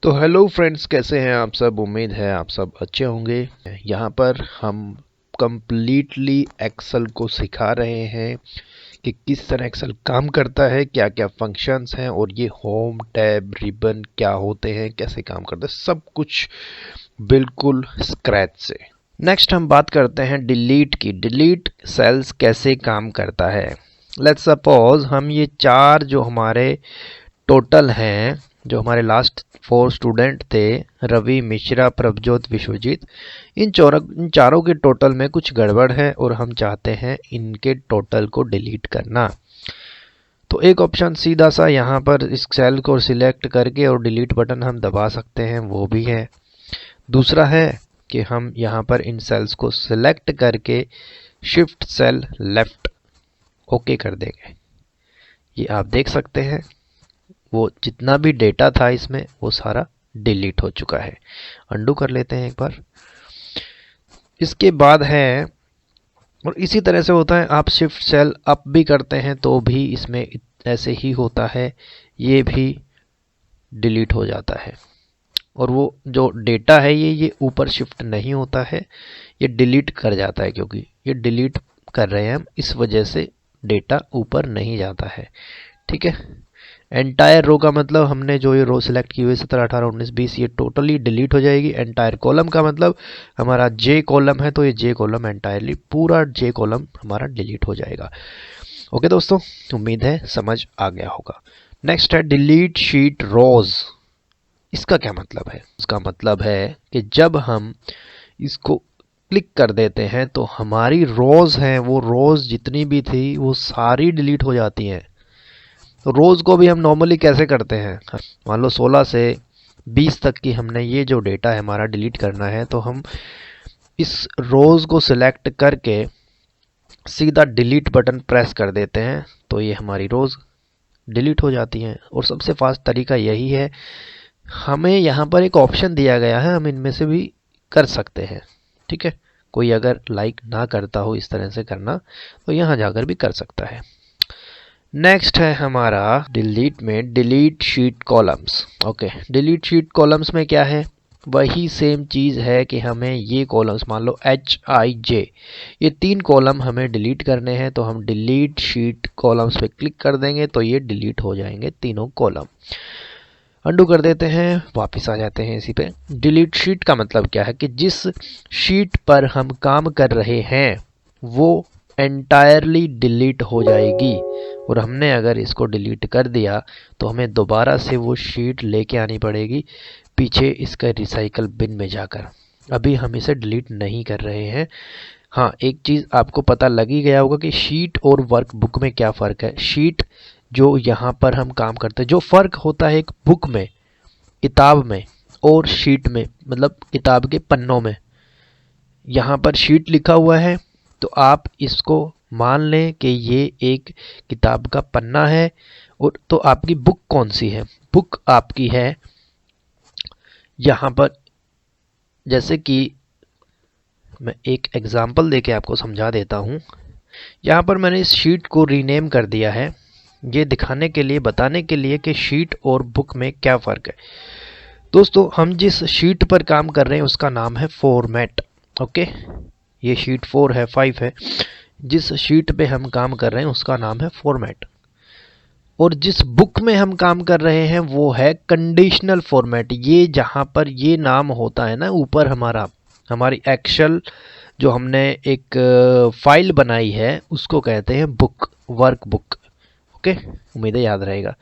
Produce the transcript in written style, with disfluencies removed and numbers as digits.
तो hello friends, कैसे हैं आप सब। उम्मीद है आप सब अच्छे होंगे। यहाँ पर हम कंप्लीटली एक्सेल को सिखा रहे हैं कि किस तरह एक्सेल काम करता है, क्या क्या फंक्शंस हैं और ये होम टैब रिबन क्या होते हैं, कैसे काम करते हैं, सब कुछ बिल्कुल स्क्रैच से। नेक्स्ट हम बात करते हैं डिलीट की। डिलीट सेल्स कैसे काम करता है। लेट्स सपोज हम ये चार जो हमारे टोटल हैं, जो हमारे लास्ट 4 स्टूडेंट थे, रवि, मिश्रा, प्रभजोत, विश्वजीत, इन चारों के टोटल में कुछ गड़बड़ है और हम चाहते हैं इनके टोटल को डिलीट करना। तो एक ऑप्शन सीधा सा यहाँ पर इस सेल को सिलेक्ट करके और डिलीट बटन हम दबा सकते हैं, वो भी है। दूसरा है कि हम यहाँ पर इन सेल्स को सिलेक्ट करके शिफ्ट सेल लेफ्ट ओके कर देंगे। ये आप देख सकते हैं, वो जितना भी डेटा था इसमें वो सारा डिलीट हो चुका है। अंडू कर लेते हैं एक बार। इसके बाद है, और इसी तरह से होता है, आप शिफ्ट सेल अप भी करते हैं तो भी इसमें ऐसे ही होता है, ये भी डिलीट हो जाता है। और वो जो डेटा है ये ऊपर शिफ्ट नहीं होता है, ये डिलीट कर जाता है, क्योंकि ये डिलीट कर रहे हैं हम, इस वजह से डेटा ऊपर नहीं जाता है। ठीक है। एंटायर रो का मतलब हमने जो ये रो सिलेक्ट की हुई 17, 18, 19, 20, ये टोटली डिलीट हो जाएगी। एंटायर कॉलम का मतलब हमारा जे कॉलम है, तो ये जे कॉलम एंटायरली पूरा जे कॉलम हमारा डिलीट हो जाएगा। ओके दोस्तों, उम्मीद है समझ आ गया होगा। नेक्स्ट है डिलीट शीट रोज। इसका क्या मतलब है। इसका मतलब है कि जब हम इसको क्लिक कर देते हैं तो हमारी रोज हैं, वो रोज जितनी भी थी वो सारी डिलीट हो जाती हैं। तो रोज़ को भी हम नॉर्मली कैसे करते हैं, मान लो 16 से 20 तक की हमने ये जो डेटा है हमारा डिलीट करना है, तो हम इस रोज़ को सिलेक्ट करके सीधा डिलीट बटन प्रेस कर देते हैं, तो ये हमारी रोज़ डिलीट हो जाती हैं। और सबसे फास्ट तरीका यही है। हमें यहाँ पर एक ऑप्शन दिया गया है, हम इनमें से भी कर सकते हैं। ठीक है। कोई अगर लाइक ना करता हो इस तरह से करना, तो यहाँ जाकर भी कर सकता है। नेक्स्ट है हमारा डिलीट में delete sheet columns. Okay, delete sheet columns में क्या है, वही सेम चीज़ है कि हमें ये कॉलम्स, मान लो HIJ, ये 3 कॉलम हमें डिलीट करने हैं, तो हम डिलीट शीट कॉलम्स पे क्लिक कर देंगे तो ये डिलीट हो जाएंगे तीनों कॉलम। अंडू कर देते हैं, वापस आ जाते हैं इसी पे। डिलीट शीट का मतलब क्या है कि जिस शीट पर हम काम कर रहे हैं वो एंटायरली डिलीट हो जाएगी, और हमने अगर इसको डिलीट कर दिया तो हमें दोबारा से वो शीट लेके आनी पड़ेगी पीछे इसका रिसाइकल बिन में जाकर। अभी हम इसे डिलीट नहीं कर रहे हैं। हाँ, एक चीज़ आपको पता लग ही गया होगा कि शीट और वर्कबुक में क्या फ़र्क है। शीट जो यहाँ पर हम काम करते हैं, जो फ़र्क होता है एक बुक में, किताब में, और शीट में, मतलब किताब के पन्नों में, यहाँ पर शीट लिखा हुआ है तो आप इसको मान लें कि ये एक किताब का पन्ना है। और तो आपकी बुक कौन सी है, बुक आपकी है यहाँ पर, जैसे कि मैं एक एग्जांपल देके आपको समझा देता हूँ। यहाँ पर मैंने इस शीट को रीनेम कर दिया है, ये दिखाने के लिए, बताने के लिए कि शीट और बुक में क्या फ़र्क है। दोस्तों, हम जिस शीट पर काम कर रहे हैं उसका नाम है फॉर्मेट। ओके, ये शीट 4 है, 5 है। जिस शीट पे हम काम कर रहे हैं उसका नाम है फॉर्मेट, और जिस बुक में हम काम कर रहे हैं वो है कंडीशनल फॉर्मेट। ये जहाँ पर ये नाम होता है ना ऊपर, हमारी एक्सेल जो हमने एक फाइल बनाई है उसको कहते हैं बुक, वर्क बुक। ओके, उम्मीद है याद रहेगा।